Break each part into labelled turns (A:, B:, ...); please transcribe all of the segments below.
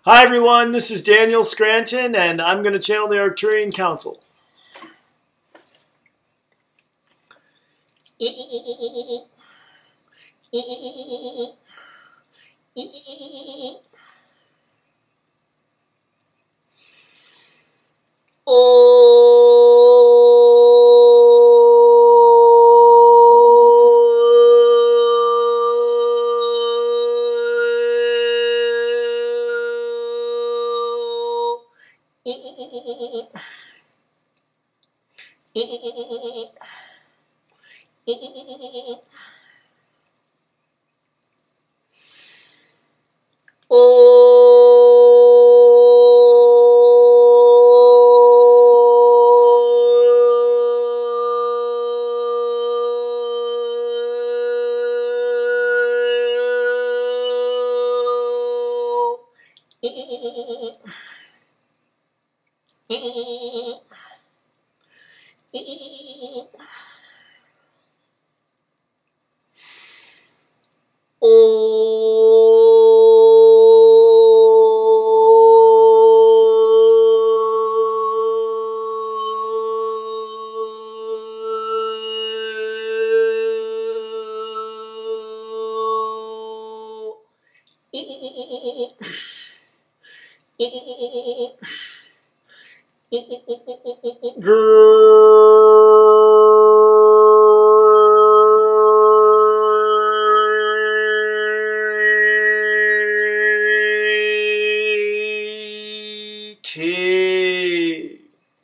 A: Hi everyone, this is Daniel Scranton, and I'm going to channel the Arcturian Council.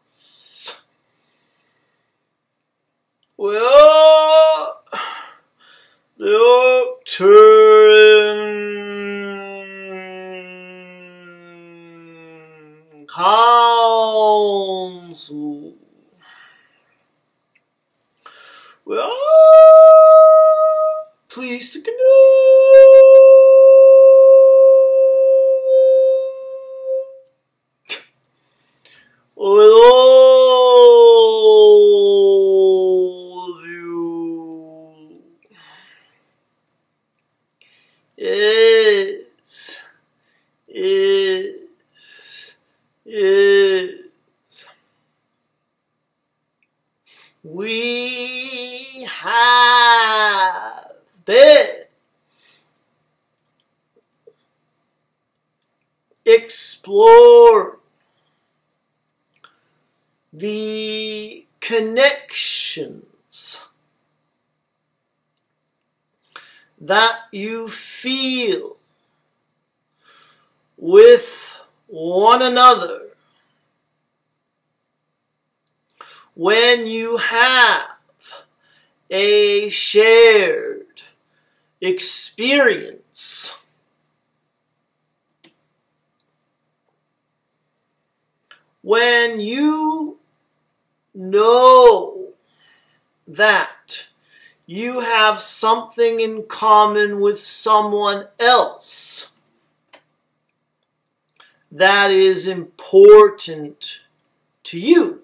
A: E.T.s. Well, the Arcturian Council. Well, pleased to connect. With all of you. Is. We have been exploring the connections that you feel with one another when you have a shared experience. When you know that you have something in common with someone else that is important to you,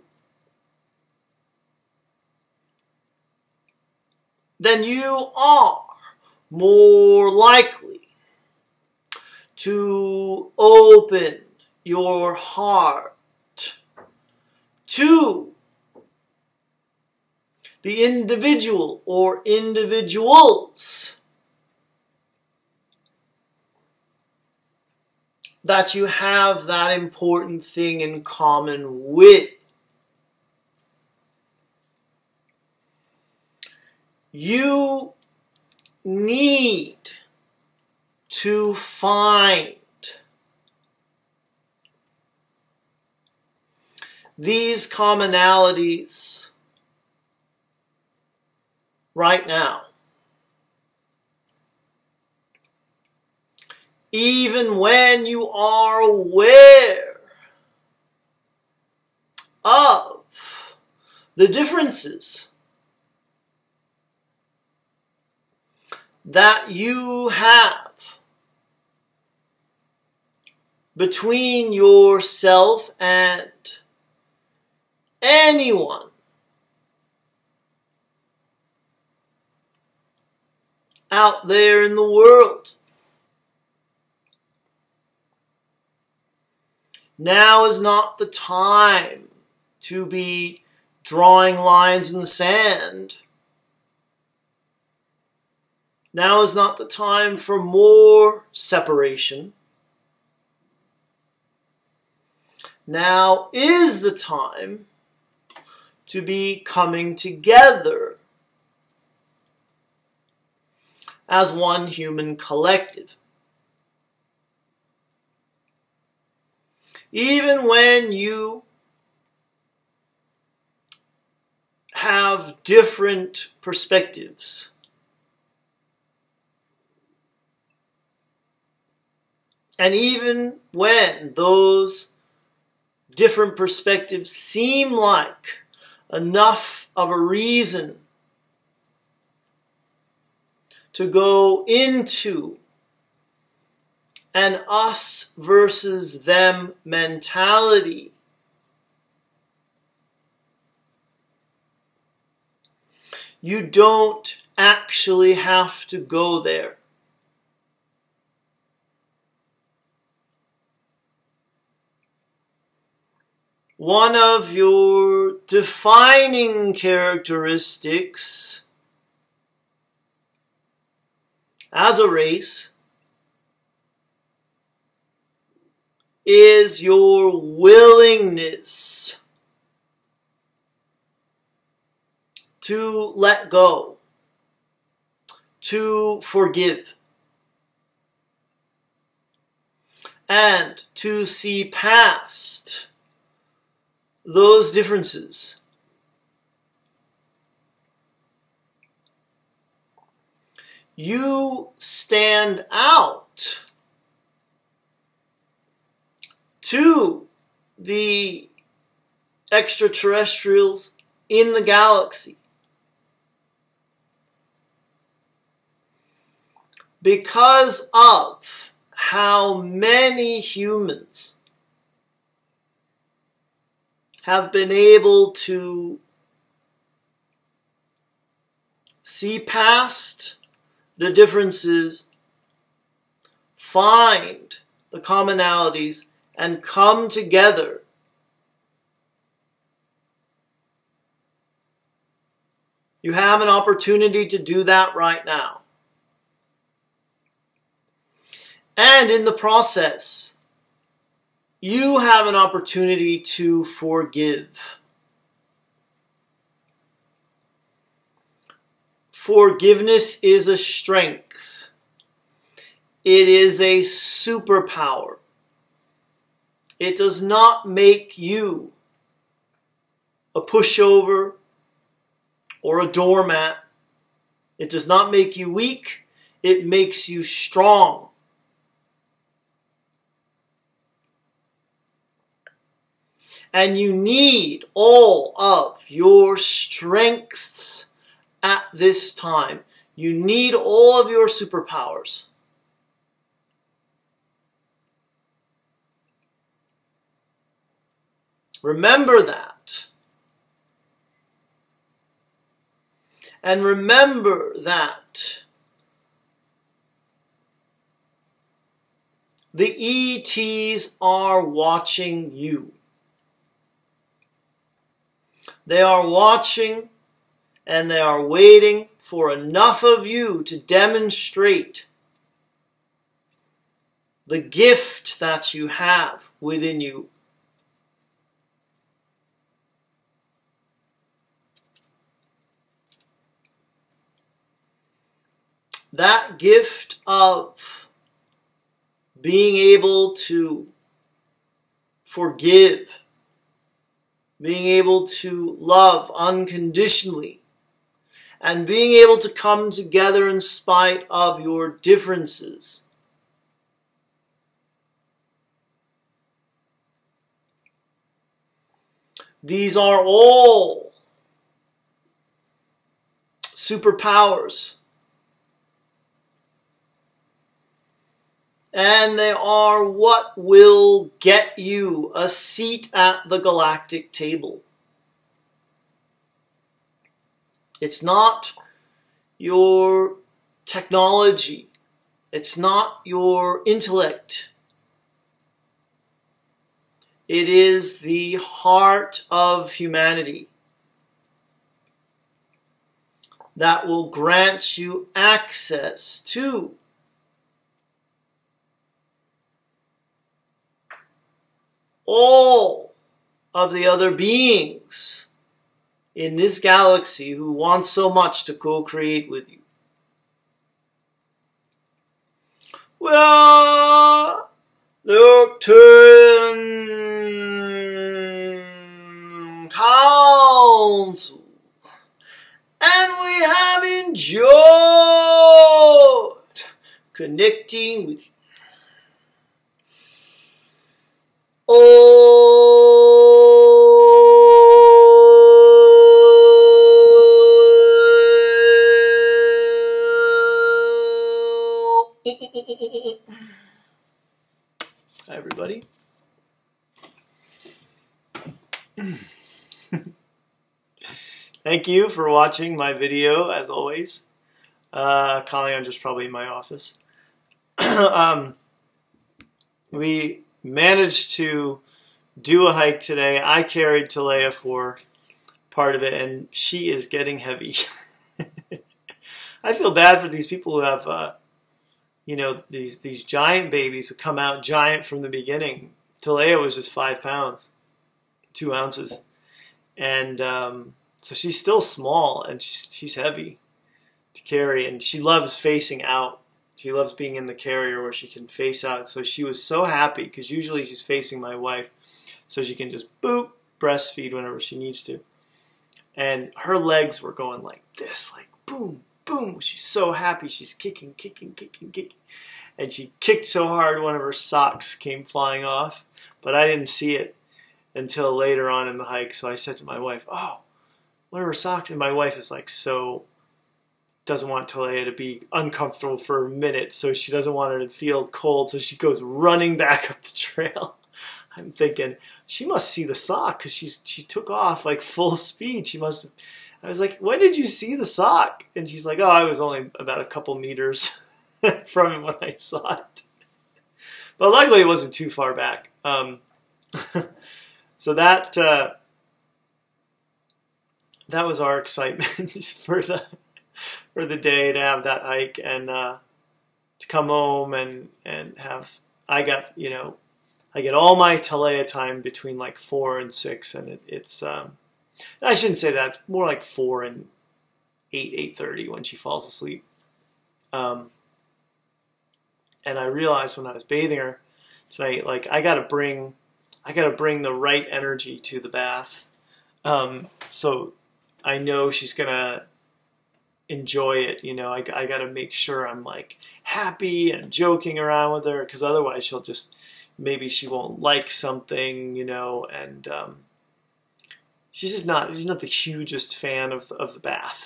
A: then you are more likely to open your heart to the individual or individuals that you have that important thing in common with. You need to find these commonalities right now. Even when you are aware of the differences that you have between yourself and anyone out there in the world. Now is not the time to be drawing lines in the sand. Now is not the time for more separation. Now is the time to be coming together as one human collective. Even when you have different perspectives, and even when those different perspectives seem like enough of a reason to go into an us versus them mentality, you don't actually have to go there. One of your defining characteristics as a race is your willingness to let go, to forgive, and to see past those differences. You stand out to the extraterrestrials in the galaxy because of how many humans have been able to see past the differences, find the commonalities, and come together. You have an opportunity to do that right now. And in the process, you have an opportunity to forgive. Forgiveness is a strength. It is a superpower. It does not make you a pushover or a doormat. It does not make you weak. It makes you strong. And you need all of your strengths at this time. You need all of your superpowers. Remember that. And remember that the E.T.s are watching you. They are watching and they are waiting for enough of you to demonstrate the gift that you have within you. That gift of being able to forgive, being able to love unconditionally, and being able to come together in spite of your differences. These are all superpowers. And they are what will get you a seat at the galactic table. It's not your technology. It's not your intellect. It is the heart of humanity that will grant you access to all of the other beings in this galaxy who want so much to co-create with you. We are the Arcturian Council, and we have enjoyed connecting with you. Hi, everybody. Thank you for watching my video, as always. Calling on just probably in my office. We managed to do a hike today. I carried Talea for part of it, and she is getting heavy. I feel bad for these people who have, you know, these giant babies who come out giant from the beginning. Talea was just 5 pounds, 2 ounces, and so she's still small, and she's heavy to carry, and she loves facing out. She loves being in the carrier where she can face out. So she was so happy because usually she's facing my wife, so she can just boop breastfeed whenever she needs to. And her legs were going like this, like boom, boom. She's so happy. She's kicking, kicking, kicking, kicking. And she kicked so hard one of her socks came flying off, but I didn't see it until later on in the hike. So I said to my wife, "Oh, one of her socks." And my wife is like so doesn't want Talea to be uncomfortable for a minute, so she doesn't want her to feel cold, so she goes running back up the trail. I'm thinking, she must see the sock, because she took off like full speed. She must have, I was like, when did you see the sock? And she's like, oh, I was only about a couple meters from it when I saw it. But luckily it wasn't too far back. So that was our excitement for the day, to have that hike and to come home and have, I get all my Talea time between like 4 and 6, and it's I shouldn't say that, it's more like 4 and 8:30 when she falls asleep. And I realized when I was bathing her tonight, like I gotta bring the right energy to the bath, so I know she's gonna enjoy it. You know, I got to make sure I'm like happy and joking around with her, because otherwise she'll just, maybe she won't like something, you know, and she's not the hugest fan of the bath.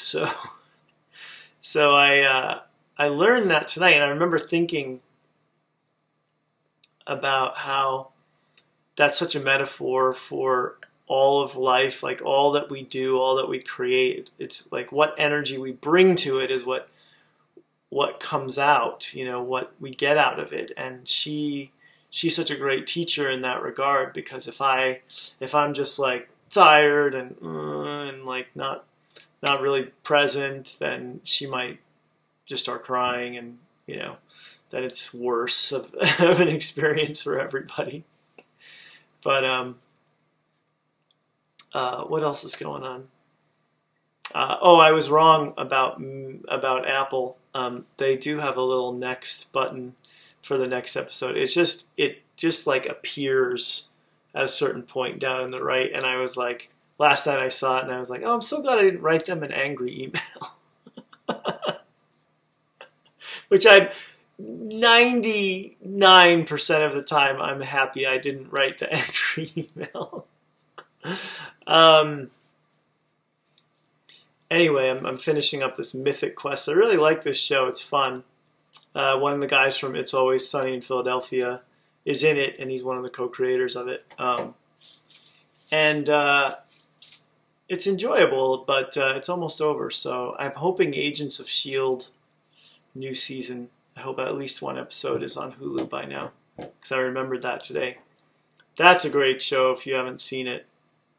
A: So I learned that tonight, and I remember thinking about how that's such a metaphor for all of life, like all that we do, all that we create. It's like what energy we bring to it is what comes out, you know, what we get out of it. And she's such a great teacher in that regard, because if I'm just like tired and like not really present, then she might just start crying, and you know, then it's worse of an experience for everybody. But what else is going on? Oh, I was wrong about Apple. They do have a little next button for the next episode. It just like appears at a certain point down in the right, and I was like, last night I saw it and I was like, oh, I'm so glad I didn't write them an angry email. Which I'm 99% of the time I'm happy I didn't write the angry email. Anyway, I'm finishing up this Mythic quest. I really like this show. It's fun. One of the guys from It's Always Sunny in Philadelphia is in it, and he's one of the co-creators of it. It's enjoyable, but it's almost over. So I'm hoping Agents of S.H.I.E.L.D. new season, I hope at least one episode is on Hulu by now, because I remembered that today. That's a great show if you haven't seen it.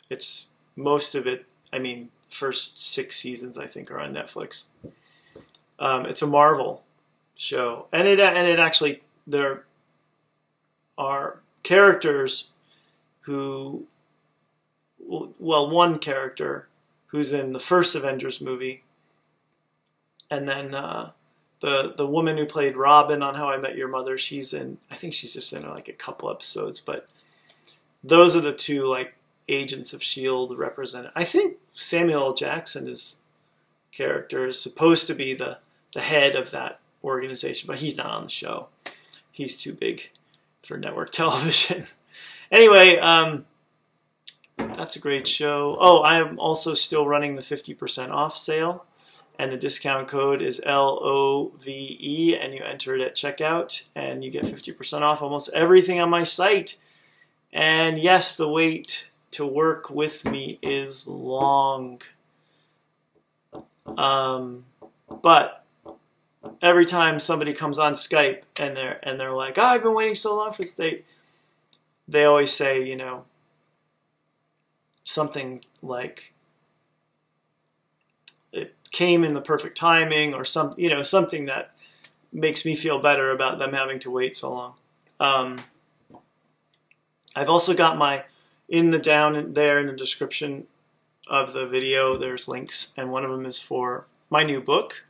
A: It's most of it, I mean, first 6 seasons I think are on Netflix. It's a Marvel show, and it actually, there are characters who, well, one character who's in the first Avengers movie, and then the woman who played Robin on How I Met Your Mother, she's in, I think she's just in like a couple episodes, but those are the two like agents of S.H.I.E.L.D. represented. I think Samuel L. Jackson's character is supposed to be the head of that organization, but he's not on the show. He's too big for network television. Anyway, that's a great show. Oh, I am also still running the 50% off sale, and the discount code is LOVE, and you enter it at checkout, and you get 50% off almost everything on my site. And yes, the wait to work with me is long. But every time somebody comes on Skype and they're like, "Oh, I've been waiting so long for this date," they always say, you know, something like it came in the perfect timing, or something that makes me feel better about them having to wait so long. I've also got down there in the description of the video, there's links, and one of them is for my new book,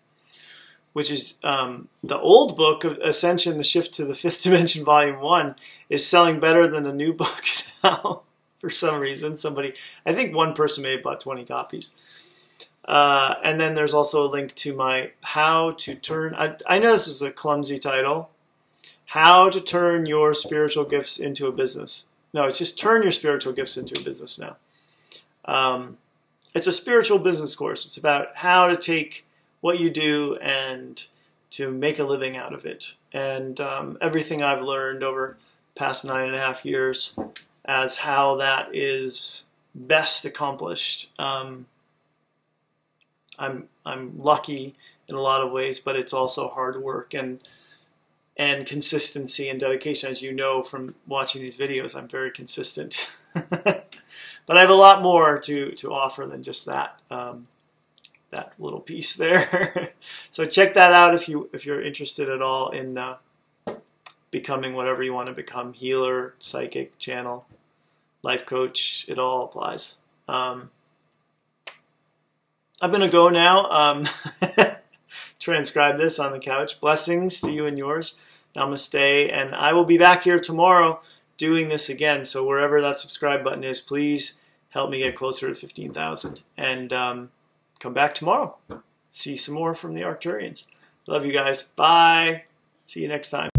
A: which is the old book of Ascension, The Shift to the Fifth Dimension, Volume 1, is selling better than the new book now for some reason. I think one person may have bought 20 copies. And then there's also a link to my How to Turn, I know this is a clumsy title, How to Turn Your Spiritual Gifts into a Business. No, it's just Turn Your Spiritual Gifts into a Business now. It's a spiritual business course. It's about how to take what you do and to make a living out of it. And everything I've learned over the past 9.5 years as how that is best accomplished. I'm lucky in a lot of ways, but it's also hard work and consistency and dedication. As you know from watching these videos, I'm very consistent. But I have a lot more to offer than just that that little piece there. So check that out if you're interested at all in becoming whatever you want to become: healer, psychic, channel, life coach. It all applies. I'm gonna go now. Transcribe this on the couch. Blessings to you and yours. Namaste, and I will be back here tomorrow doing this again. So wherever that subscribe button is, please help me get closer to 15,000. And come back tomorrow. See some more from the Arcturians. Love you guys. Bye. See you next time.